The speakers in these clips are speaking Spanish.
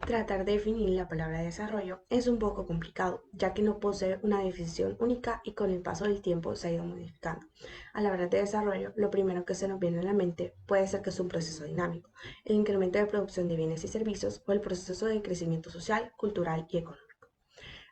Tratar de definir la palabra desarrollo es un poco complicado, ya que no posee una definición única y con el paso del tiempo se ha ido modificando. Al hablar de desarrollo, lo primero que se nos viene a la mente puede ser que es un proceso dinámico, el incremento de producción de bienes y servicios o el proceso de crecimiento social, cultural y económico.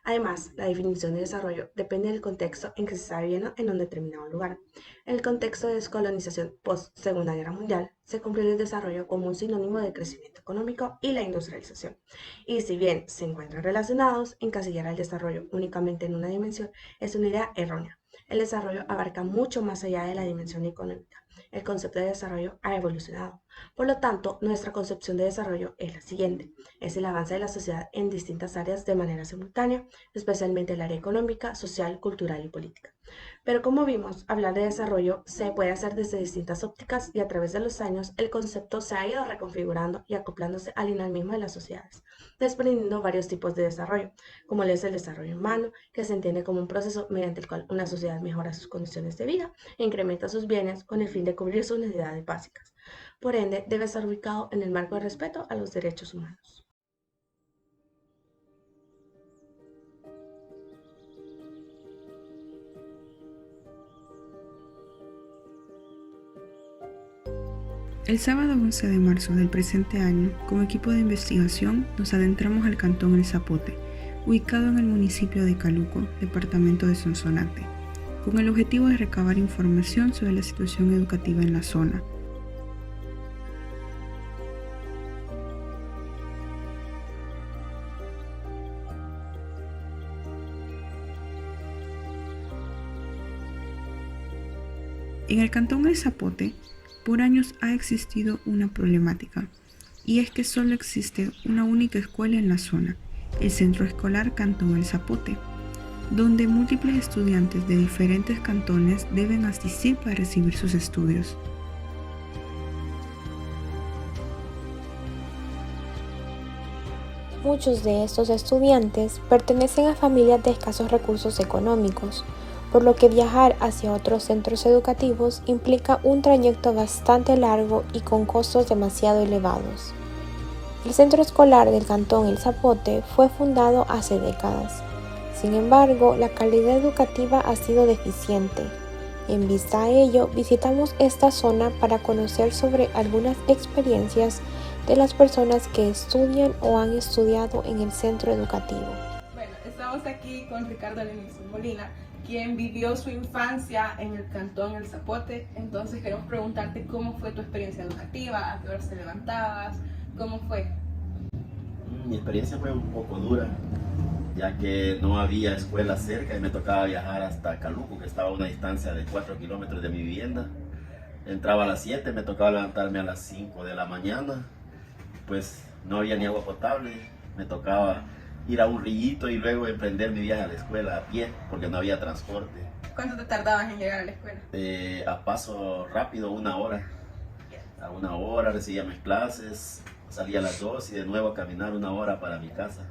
Además, la definición de desarrollo depende del contexto en que se está viviendo en un determinado lugar. En el contexto de descolonización post-Segunda Guerra Mundial, se comprende el desarrollo como un sinónimo de crecimiento económico y la industrialización. Y si bien se encuentran relacionados, encasillar el desarrollo únicamente en una dimensión es una idea errónea. El desarrollo abarca mucho más allá de la dimensión económica. El concepto de desarrollo ha evolucionado. Por lo tanto, nuestra concepción de desarrollo es la siguiente. Es el avance de la sociedad en distintas áreas de manera simultánea, especialmente el área económica, social, cultural y política. Pero como vimos, hablar de desarrollo se puede hacer desde distintas ópticas y a través de los años el concepto se ha ido reconfigurando y acoplándose al dinamismo de las sociedades, desprendiendo varios tipos de desarrollo, como es el desarrollo humano, que se entiende como un proceso mediante el cual una sociedad mejora sus condiciones de vida e incrementa sus bienes con el fin de cubrir sus necesidades básicas. Por ende, debe estar ubicado en el marco de respeto a los derechos humanos. El sábado 11 de marzo del presente año, como equipo de investigación, nos adentramos al cantón El Zapote, ubicado en el municipio de Caluco, departamento de Sonsonate, con el objetivo de recabar información sobre la situación educativa en la zona. En el cantón El Zapote, por años ha existido una problemática, y es que solo existe una única escuela en la zona, el Centro Escolar Cantón El Zapote, donde múltiples estudiantes de diferentes cantones deben asistir para recibir sus estudios. Muchos de estos estudiantes pertenecen a familias de escasos recursos económicos, por lo que viajar hacia otros centros educativos implica un trayecto bastante largo y con costos demasiado elevados. El centro escolar del cantón El Zapote fue fundado hace décadas. Sin embargo, la calidad educativa ha sido deficiente. En vista a ello, visitamos esta zona para conocer sobre algunas experiencias de las personas que estudian o han estudiado en el centro educativo. Bueno, estamos aquí con Ricardo Lenín Molina, quien vivió su infancia en el cantón El Zapote. Entonces queremos preguntarte cómo fue tu experiencia educativa, a qué horas te levantabas, cómo fue. Mi experiencia fue un poco dura, ya que no había escuela cerca y me tocaba viajar hasta Caluco, que estaba a una distancia de 4 kilómetros de mi vivienda. Entraba a las 7, me tocaba levantarme a las 5 de la mañana, pues no había ni agua potable, me tocaba ir a un rillito y luego emprender mi viaje a la escuela a pie, porque no había transporte. ¿Cuánto te tardabas en llegar a la escuela? A paso rápido, 1 hora. A 1 hora recibía mis clases, salía a las 2 y de nuevo a caminar 1 hora para mi casa.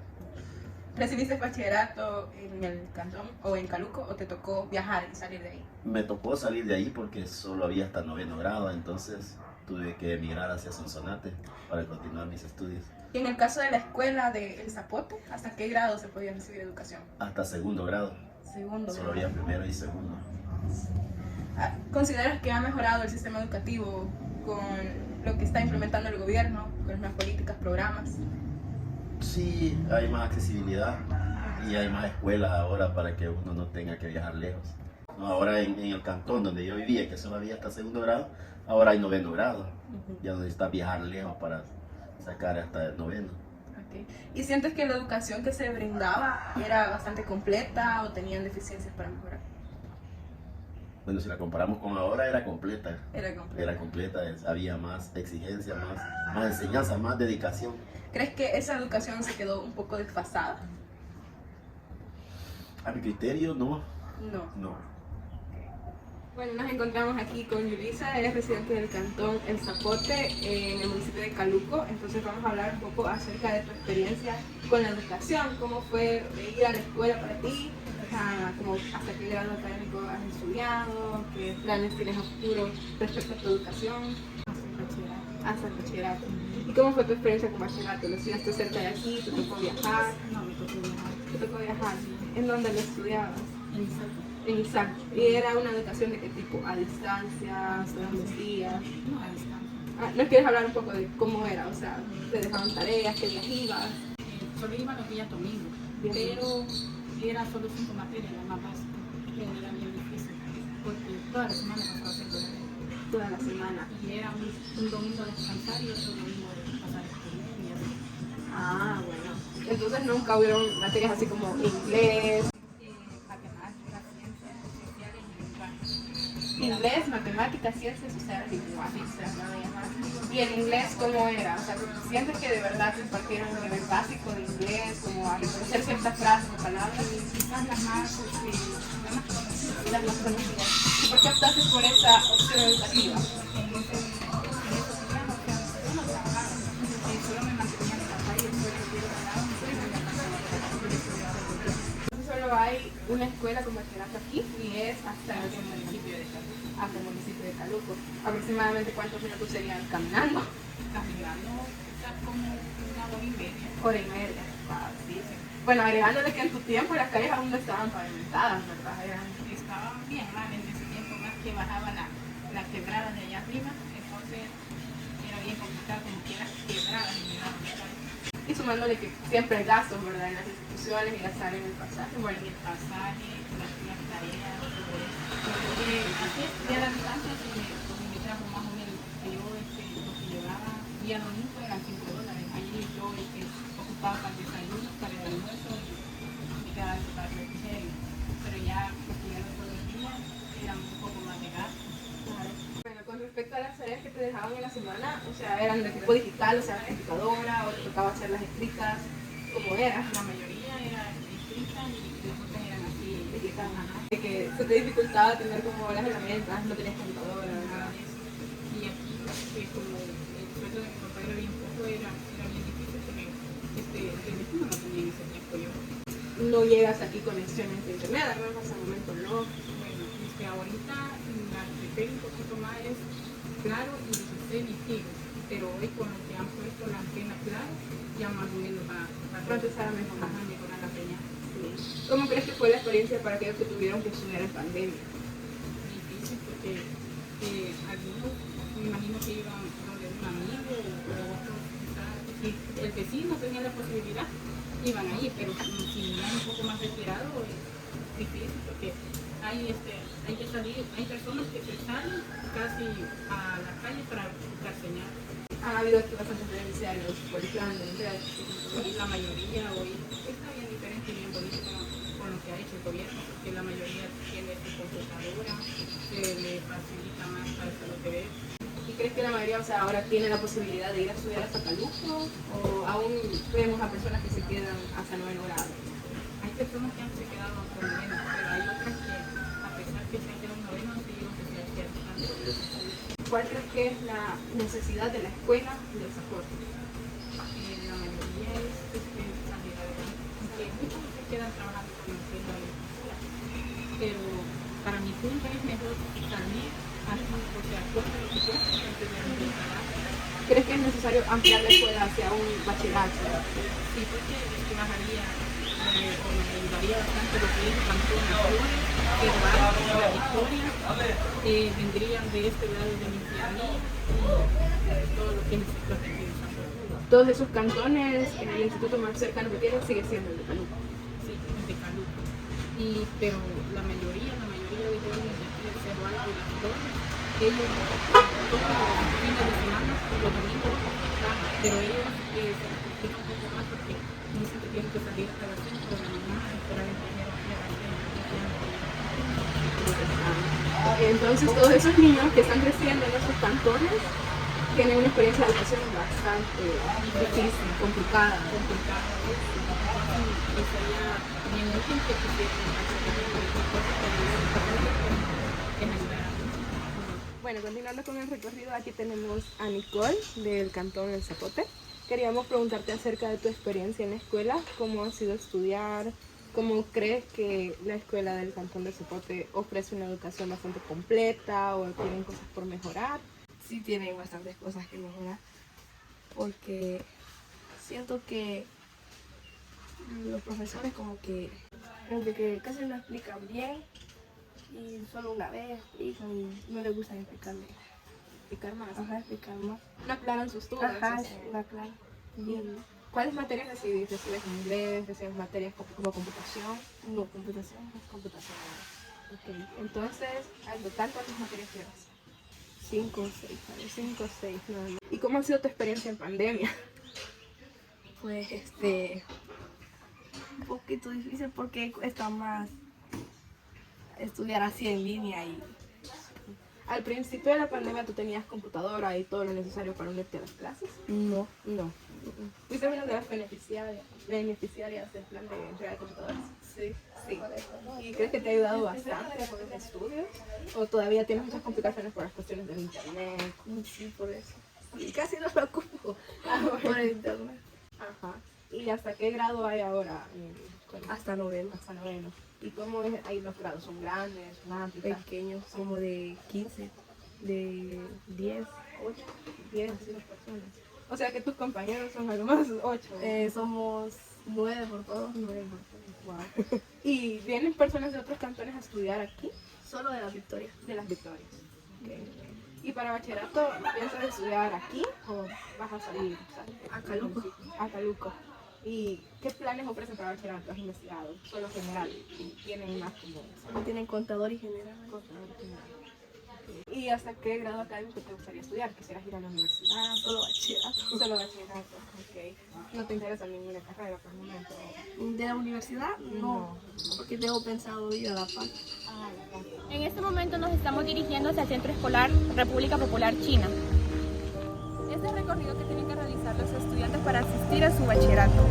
¿Recibiste bachillerato en el cantón o en Caluco o te tocó viajar y salir de ahí? Me tocó salir de ahí porque solo había hasta 9º grado, entonces tuve que emigrar hacia Sonsonate para continuar mis estudios. Y en el caso de la escuela de El Zapote, ¿hasta qué grado se podía recibir educación? Hasta 2º grado. Segundo. Solo había primero y segundo. ¿Consideras que ha mejorado el sistema educativo con lo que está implementando el gobierno, con las políticas, programas? Sí, hay más accesibilidad y hay más escuelas ahora para que uno no tenga que viajar lejos. No, ahora en el cantón donde yo vivía, que solo había hasta 2º grado, ahora hay 9º grado. Ya no necesitas viajar lejos para sacar hasta el 9º. Okay. ¿Y sientes que la educación que se brindaba era bastante completa o tenían deficiencias para mejorar? Bueno, si la comparamos con ahora, era completa. Era completa. Era completa, había más exigencia, más enseñanza, más dedicación. ¿Crees que esa educación se quedó un poco desfasada? A mi criterio, no. No. Bueno, nos encontramos aquí con Yulisa, ella es residente del cantón El Zapote, en el municipio de Caluco. Entonces vamos a hablar un poco acerca de tu experiencia con la educación, cómo fue ir a la escuela para ti, como hasta qué grado académico has estudiado, qué planes tienes a futuro respecto a tu educación. Hasta el bachillerato. ¿Y cómo fue tu experiencia con bachillerato? ¿Lo estudiaste cerca de aquí? ¿Te tocó viajar? No, me tocó viajar. ¿Te tocó viajar? ¿En dónde lo estudiabas? En Izalco. En Isaac. ¿Y era una educación de qué tipo? ¿A distancia? ¿Todos los días? No, a distancia. ¿Nos quieres hablar un poco de cómo era? O sea, ¿te dejaban tareas? ¿Qué días ibas? Solo iba los días domingos, Bien. pero era solo 5 materias, las más básicas, pero era bien difícil, porque toda la semana pasaba haciendo tareas. Toda la semana. Y era un domingo descansar y otro domingo de pasar a estudiar y así. Ah, bueno. Entonces nunca hubieron materias así como inglés. Matemáticas, ciencias sociales y lenguaje. Inglés, matemáticas, ciencias sociales y lenguaje. ¿Y el inglés cómo era? O sea, ¿sientes que de verdad te impartieron un nivel básico de inglés, como a reconocer ciertas frases o palabras? Quizás las más conocidas. Las más conocidas. ¿Y por qué optaste por esa opción educativa? Porque en esos programas, o sea, yo no trabajaba, solo me mantenía en casa y después yo ganaba un sueldo y me pasaba por estudiar. Entonces solo hay una escuela con bachillerato aquí y es hasta El municipio de Caluco. hasta el municipio de Caluco. ¿Aproximadamente cuántos minutos serían caminando? Caminando, quizás como una hora y media. Hora y media. Ah, sí, sí. Bueno, agregándole que en tu tiempo las calles aún no estaban pavimentadas, ¿verdad? Estaba bien mal en ese tiempo, más que bajaba la quebrada de allá arriba, entonces era bien complicado como que las quebradas y me daban la cabeza. Y sumándole que siempre hay gastos, ¿verdad? En las instituciones y gastar en el pasaje. Bueno, El pasaje, las tareas, todo eso. Así estudiar a distancia pues me trajo más o menos, que yo lo que llevaba día domingo eran $5. Allí yo ocupaba para el desayuno, para el almuerzo y me quedaba para el refrigerio. Pero ya estudiando todos los días era un poco más de gasto. bueno, con respecto a las tareas que te dejaban en la semana, o sea, eran de tipo digital, o sea, la computadora, o te tocaba hacer las escritas, ¿cómo era? La mayoría era escrita y las otras eran así, Digital. ajá. De que se te dificultaba tener como las herramientas, no tenías computadora, Nada ¿verdad? de eso. Y aquí, como el sueldo de mi papá era bien poco, era bien difícil porque el vecino no tenía en ese tiempo yo. No llegas aquí conexiones de internet, al menos hasta el momento no. Bueno, ahorita la que tengo un poquito más es claro y 16 y Tigo, pero hoy con lo que han puesto la antena claro, ya más o menos va Va a empezar a mejorar. a mejorar la señal. ¿Cómo crees que fue la experiencia para aquellos que tuvieron que estudiar en pandemia? Difícil porque algunos me imagino que iban donde un amigo o otros, quizás, si el vecino tenía la posibilidad, iban ahí, pero si no un poco más retirado es difícil porque hay que salir, hay personas que se salen casi a la calle para buscar señal. Han habido aquí bastantes beneficiarios por el plan de entrega. Y la mayoría hoy está bien diferente y bien bonito con lo que ha hecho el gobierno, porque la mayoría tiene su computadora, se le facilita más para lo que ve. ¿Y crees que la mayoría, o sea, ahora tiene la posibilidad de ir a estudiar hasta Caluco? ¿O aún vemos a personas que se quedan hasta 9º grado? Hay personas que han se quedado con menos, pero hay otras que, a pesar que se han quedado noveno, han seguido que se quedan tanto. ¿Cuál crees que es la necesidad de la escuela y del soporte? La mayoría es exagerada, aunque muchos se quedan trabajando con el sueldo de la escuela, pero para mi punto es mejor salir así, o sea, cuesta lo que cuesta, antes de un trabajo. ¿Crees que es necesario ampliar la escuela hacia un bachillerato? Sí, porque bajaría o me ayudaría bastante lo que es el cantón Azores, que va a la Victoria, vendrían de este lado de mi ciudadanía y todo lo que es los de San Pedro. Todos esos cantones, el instituto más cercano que tienen sigue siendo el de Caluco. Sí, de Caluco. Pero la mayoría de jóvenes de aquí del Cerro Alto y las Flores, ellos todos los fines de semana, los domingos, trabajan, pero ellos se complican un poco más porque dicen que tienen que salir a las 5 de la mañana a esperar el primero a la Entonces todos esos niños que están creciendo en esos cantones tienen una experiencia de educación bastante difícil, complicada. Y sería bien útil que quisieran Bueno, continuando con el recorrido, aquí tenemos a Nicole del Cantón El Zapote. Queríamos preguntarte acerca de tu experiencia en la escuela, cómo ha sido estudiar, cómo crees que la escuela del Cantón del Zapote ofrece una educación bastante completa o tienen cosas por mejorar. Sí tienen bastantes cosas que mejorar. porque siento que los profesores como que casi no explican bien y solo una vez explican y no les gusta Explicar más. explicar más. No aclaran sus dudas. Ajá, o sea. no aclaran. ¿Y cuáles materias recibes? ¿Recibes inglés? ¿Recibes materias como computación? No, computación. Computación. Ok. Entonces, al total, ¿cuántas materias llevas? 5 o 6, ¿sabes? 5 o 6. ¿Y cómo ha sido tu experiencia en pandemia? Pues un poquito difícil porque cuesta más estudiar así en línea y Al principio de la pandemia, ¿tú tenías computadora y todo lo necesario para unirte a las clases? no. No. ¿Fuiste una de las beneficiarias del plan de entrega de computadoras? Sí. Sí. ¿Y crees que te ha ayudado bastante con los estudios? ¿O todavía tienes muchas complicaciones por las cuestiones del internet? Sí, por eso. Y casi no lo ocupo por el internet. Ajá. ¿Y hasta qué grado hay ahora? Hasta noveno. Hasta noveno. ¿Y cómo es ahí los grados? ¿Son grandes? ¿Son amplios? Pequeños, como de 15, de 10, 8. 10 personas. O sea que tus compañeros son al más 8. Somos 9 por todos. 9 personas. Wow. ¿Y vienen personas de otros cantones a estudiar aquí? Solo de la Victoria. De las Victorias. Okay. ¿Y para bachillerato piensas estudiar aquí o vas a salir? A Caluco. A Caluco. ¿Y qué planes ofrecen para bachillerato? ¿Has investigado? Solo general. ¿Tienen más como Solo tienen contador y general. contador general? Okay. ¿Y hasta qué grado académico te gustaría estudiar? ¿Quisieras ir a la universidad? Solo bachillerato. Solo bachillerato. Ok. ¿No te interesa ninguna carrera por el momento? De la universidad, no. Porque tengo pensado ir a La Paz. En este momento nos estamos dirigiendo hacia el Centro Escolar República Popular China. Este es el recorrido que tienen que realizar los estudiantes para asistir a su bachillerato.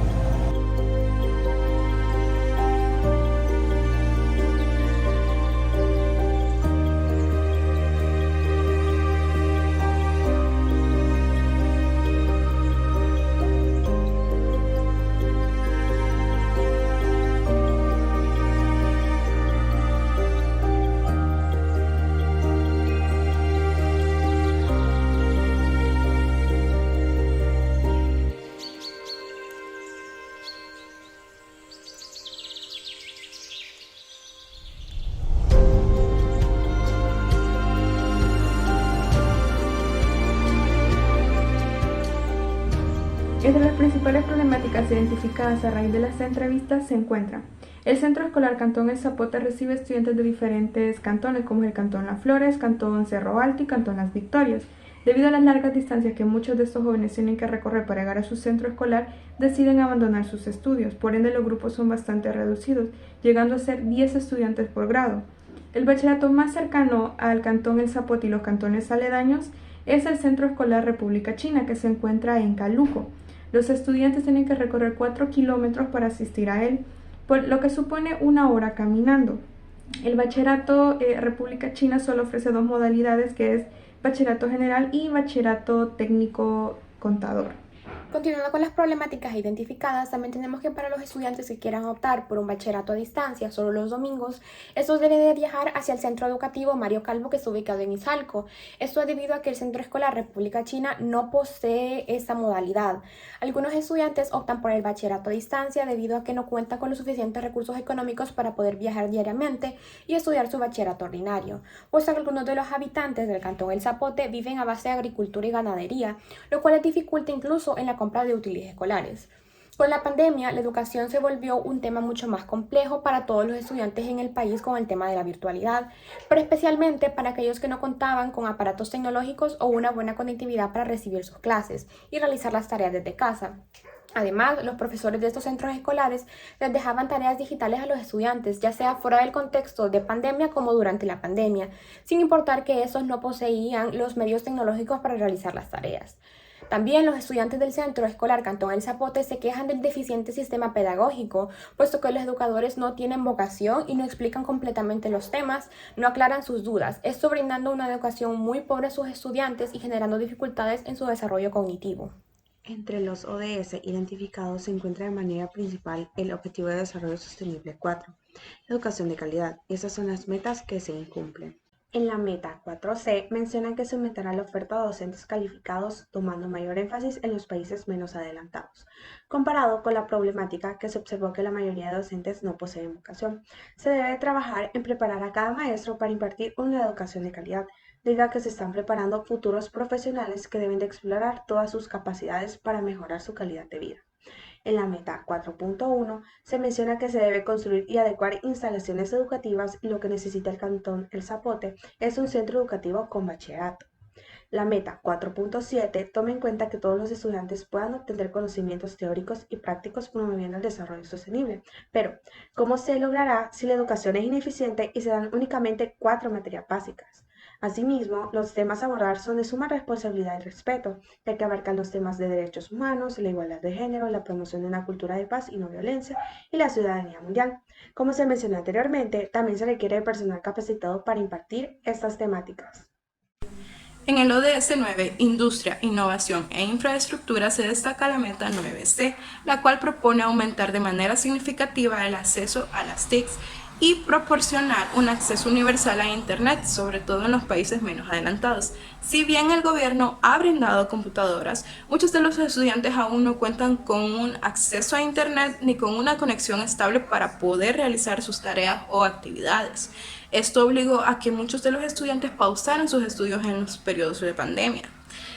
Entre las principales problemáticas identificadas a raíz de las entrevistas se encuentran: el Centro Escolar Cantón El Zapote recibe estudiantes de diferentes cantones, como el Cantón Las Flores, Cantón Cerro Alto y Cantón Las Victorias. Debido a las largas distancias que muchos de estos jóvenes tienen que recorrer para llegar a su centro escolar, deciden abandonar sus estudios. Por ende, los grupos son bastante reducidos, llegando a ser 10 estudiantes por grado. El bachillerato más cercano al Cantón El Zapote y los cantones aledaños es el Centro Escolar República China, que se encuentra en Caluco. Los estudiantes tienen que recorrer 4 kilómetros para asistir a él, por lo que supone 1 hora caminando. El bachillerato República China solo ofrece 2 modalidades, que es bachillerato general y bachillerato técnico contador. Continuando con las problemáticas identificadas, también tenemos que para los estudiantes que quieran optar por un bachillerato a distancia solo los domingos, estos deben de viajar hacia el centro educativo Mario Calvo, que está ubicado en Izalco. Esto es debido a que el Centro Escolar República China no posee esta modalidad. Algunos estudiantes optan por el bachillerato a distancia debido a que no cuentan con los suficientes recursos económicos para poder viajar diariamente y estudiar su bachillerato ordinario, pues algunos de los habitantes del Cantón El Zapote viven a base de agricultura y ganadería, lo cual les dificulta incluso en la compra de útiles escolares. Con la pandemia, la educación se volvió un tema mucho más complejo para todos los estudiantes en el país con el tema de la virtualidad, pero especialmente para aquellos que no contaban con aparatos tecnológicos o una buena conectividad para recibir sus clases y realizar las tareas desde casa. Además, los profesores de estos centros escolares les dejaban tareas digitales a los estudiantes, ya sea fuera del contexto de pandemia como durante la pandemia, sin importar que estos no poseían los medios tecnológicos para realizar las tareas. También los estudiantes del Centro Escolar Cantón El Zapote se quejan del deficiente sistema pedagógico, puesto que los educadores no tienen vocación y no explican completamente los temas, no aclaran sus dudas, esto brindando una educación muy pobre a sus estudiantes y generando dificultades en su desarrollo cognitivo. Entre los ODS identificados se encuentra de manera principal el Objetivo de Desarrollo Sostenible 4, educación de calidad. Esas son las metas que se incumplen. En la meta 4C mencionan que se aumentará la oferta de docentes calificados, tomando mayor énfasis en los países menos adelantados, comparado con la problemática que se observó que la mayoría de docentes no poseen vocación. Se debe trabajar en preparar a cada maestro para impartir una educación de calidad, debido a que se están preparando futuros profesionales que deben de explorar todas sus capacidades para mejorar su calidad de vida. En la meta 4.1 se menciona que se debe construir y adecuar instalaciones educativas y lo que necesita el Cantón El Zapote es un centro educativo con bachillerato. La meta 4.7 toma en cuenta que todos los estudiantes puedan obtener conocimientos teóricos y prácticos promoviendo el desarrollo sostenible. Pero, ¿cómo se logrará si la educación es ineficiente y se dan únicamente 4 materias básicas? Asimismo, los temas a abordar son de suma responsabilidad y respeto, ya que abarcan los temas de derechos humanos, la igualdad de género, la promoción de una cultura de paz y no violencia y la ciudadanía mundial. Como se mencionó anteriormente, también se requiere de personal capacitado para impartir estas temáticas. En el ODS 9, Industria, Innovación e Infraestructura, se destaca la meta 9C, la cual propone aumentar de manera significativa el acceso a las TICs y proporcionar un acceso universal a Internet, sobre todo en los países menos adelantados. Si bien el gobierno ha brindado computadoras, muchos de los estudiantes aún no cuentan con un acceso a Internet ni con una conexión estable para poder realizar sus tareas o actividades. Esto obligó a que muchos de los estudiantes pausaran sus estudios en los periodos de pandemia.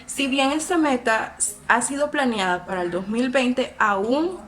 Si bien esta meta ha sido planeada para el 2020, aún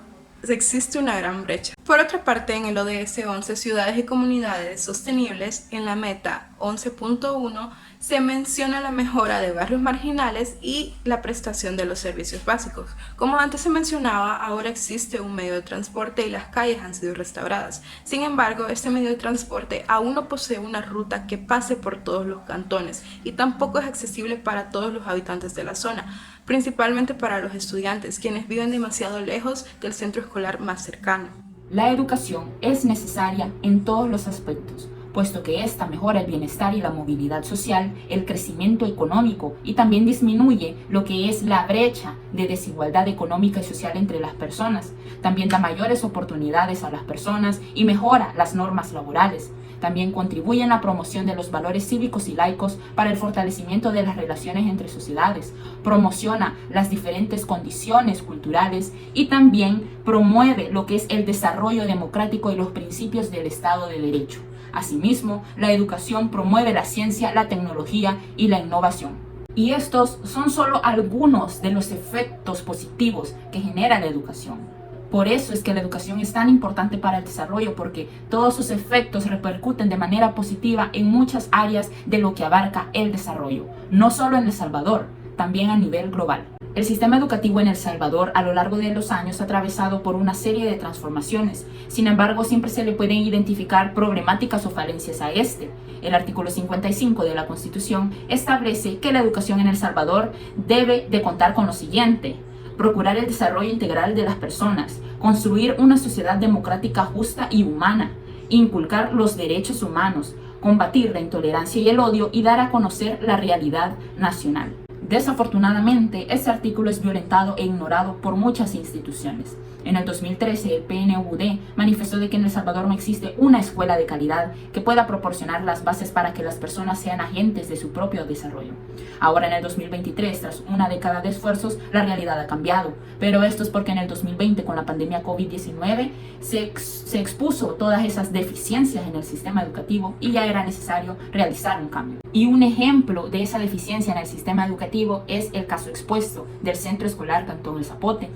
existe una gran brecha. Por otra parte, en el ODS 11, Ciudades y Comunidades Sostenibles, en la meta 11.1, se menciona la mejora de barrios marginales y la prestación de los servicios básicos. Como antes se mencionaba, ahora existe un medio de transporte y las calles han sido restauradas. Sin embargo, este medio de transporte aún no posee una ruta que pase por todos los cantones y tampoco es accesible para todos los habitantes de la zona, principalmente para los estudiantes, quienes viven demasiado lejos del centro escolar más cercano. La educación es necesaria en todos los aspectos, puesto que esta mejora el bienestar y la movilidad social, el crecimiento económico y también disminuye lo que es la brecha de desigualdad económica y social entre las personas. También da mayores oportunidades a las personas y mejora las normas laborales. También contribuye en la promoción de los valores cívicos y laicos para el fortalecimiento de las relaciones entre sociedades, promociona las diferentes condiciones culturales y también promueve lo que es el desarrollo democrático y los principios del Estado de Derecho. Asimismo, la educación promueve la ciencia, la tecnología y la innovación. Y estos son solo algunos de los efectos positivos que genera la educación. Por eso es que la educación es tan importante para el desarrollo, porque todos sus efectos repercuten de manera positiva en muchas áreas de lo que abarca el desarrollo, no solo en El Salvador, también a nivel global. El sistema educativo en El Salvador a lo largo de los años ha atravesado por una serie de transformaciones. Sin embargo, siempre se le pueden identificar problemáticas o falencias a este. El artículo 55 de la Constitución establece que la educación en El Salvador debe de contar con lo siguiente: procurar el desarrollo integral de las personas, construir una sociedad democrática justa y humana, inculcar los derechos humanos, combatir la intolerancia y el odio y dar a conocer la realidad nacional. Desafortunadamente, este artículo es violentado e ignorado por muchas instituciones. En el 2013, el PNUD manifestó de que en El Salvador no existe una escuela de calidad que pueda proporcionar las bases para que las personas sean agentes de su propio desarrollo. Ahora, en el 2023, tras una década de esfuerzos, la realidad ha cambiado. Pero esto es porque en el 2020, con la pandemia COVID-19, se expuso todas esas deficiencias en el sistema educativo y ya era necesario realizar un cambio. Y un ejemplo de esa deficiencia en el sistema educativo es el caso expuesto del Centro Escolar Cantón El Zapote,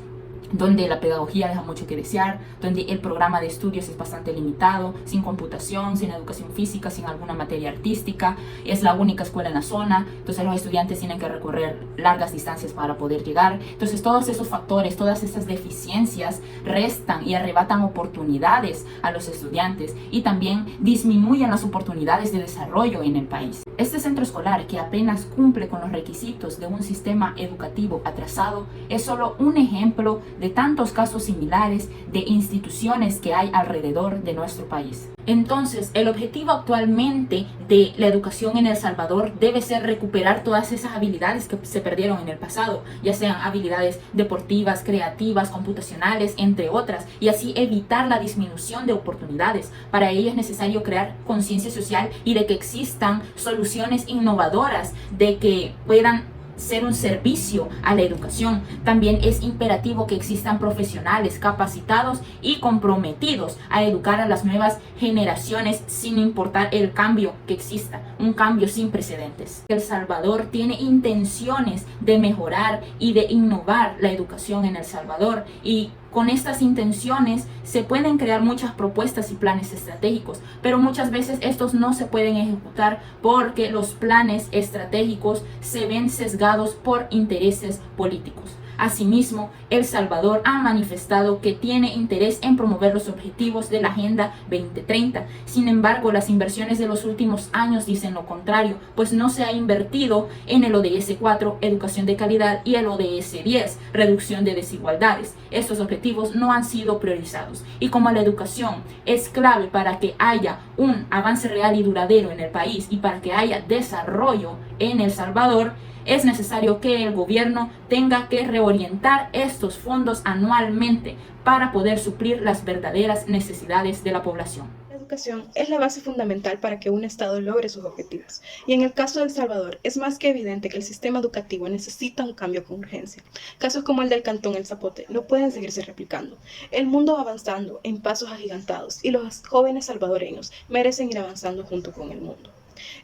donde la pedagogía deja mucho que desear, donde el programa de estudios es bastante limitado, sin computación, sin educación física, sin alguna materia artística. Es la única escuela en la zona, entonces los estudiantes tienen que recorrer largas distancias para poder llegar. Entonces todos esos factores, todas esas deficiencias restan y arrebatan oportunidades a los estudiantes y también disminuyen las oportunidades de desarrollo en el país. Este centro escolar, que apenas cumple con los requisitos de un sistema educativo atrasado, es solo un ejemplo de tantos casos similares de instituciones que hay alrededor de nuestro país. Entonces, el objetivo actualmente de la educación en El Salvador debe ser recuperar todas esas habilidades que se perdieron en el pasado, ya sean habilidades deportivas, creativas, computacionales, entre otras, y así evitar la disminución de oportunidades. Para ello es necesario crear conciencia social y de que existan soluciones innovadoras, de que puedan ser un servicio a la educación. También es imperativo que existan profesionales capacitados y comprometidos a educar a las nuevas generaciones sin importar el cambio que exista, un cambio sin precedentes. El Salvador tiene intenciones de mejorar y de innovar la educación en El Salvador, y con estas intenciones se pueden crear muchas propuestas y planes estratégicos, pero muchas veces estos no se pueden ejecutar porque los planes estratégicos se ven sesgados por intereses políticos. Asimismo, El Salvador ha manifestado que tiene interés en promover los objetivos de la Agenda 2030. Sin embargo, las inversiones de los últimos años dicen lo contrario, pues no se ha invertido en el ODS 4, educación de calidad, y el ODS 10, reducción de desigualdades. Estos objetivos no han sido priorizados. Y como la educación es clave para que haya un avance real y duradero en el país y para que haya desarrollo en El Salvador, es necesario que el gobierno tenga que reorientar estos fondos anualmente para poder suplir las verdaderas necesidades de la población. La educación es la base fundamental para que un Estado logre sus objetivos. Y en el caso de El Salvador, es más que evidente que el sistema educativo necesita un cambio con urgencia. Casos como el del Cantón El Zapote no pueden seguirse replicando. El mundo va avanzando en pasos agigantados y los jóvenes salvadoreños merecen ir avanzando junto con el mundo.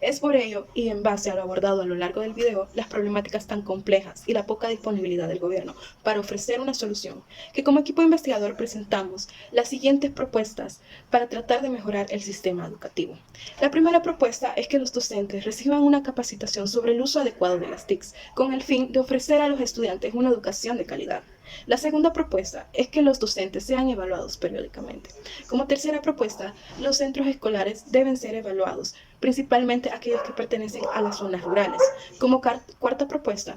Es por ello, y en base a lo abordado a lo largo del video, las problemáticas tan complejas y la poca disponibilidad del gobierno para ofrecer una solución, que como equipo investigador presentamos las siguientes propuestas para tratar de mejorar el sistema educativo. La primera propuesta es que los docentes reciban una capacitación sobre el uso adecuado de las TICs, con el fin de ofrecer a los estudiantes una educación de calidad. La segunda propuesta es que los docentes sean evaluados periódicamente. Como tercera propuesta, los centros escolares deben ser evaluados, principalmente aquellos que pertenecen a las zonas rurales. Como cuarta propuesta,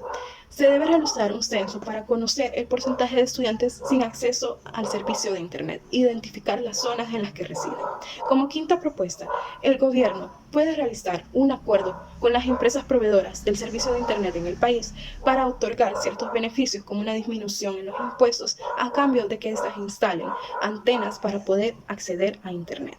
se debe realizar un censo para conocer el porcentaje de estudiantes sin acceso al servicio de Internet e identificar las zonas en las que residen. Como quinta propuesta, el gobierno puede realizar un acuerdo con las empresas proveedoras del servicio de Internet en el país para otorgar ciertos beneficios como una disminución en los impuestos a cambio de que éstas instalen antenas para poder acceder a Internet.